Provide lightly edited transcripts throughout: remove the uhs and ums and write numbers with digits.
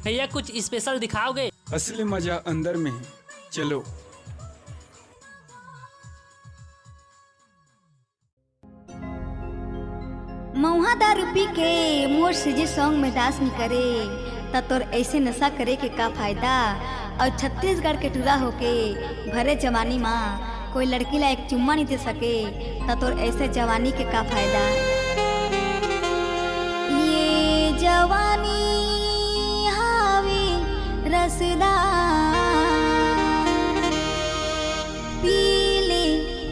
भैया कुछ स्पेशल दिखाओगे? असली मजा अंदर में है, चलो। मऊहा दारू पी के मोर से जे सॉन्ग में डांस नहीं करे त तोर ऐसे नशा करे के का फायदा। और छत्तीसगढ़ के टूरा होके भरे जवानी माँ कोई लड़की ला एक चुम्मा नहीं दे सके त तोर ऐसे जवानी के का फायदा। ये जवानी हावी रसदार पी ले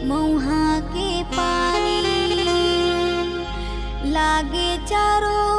मऊहा के पानी लागे चारों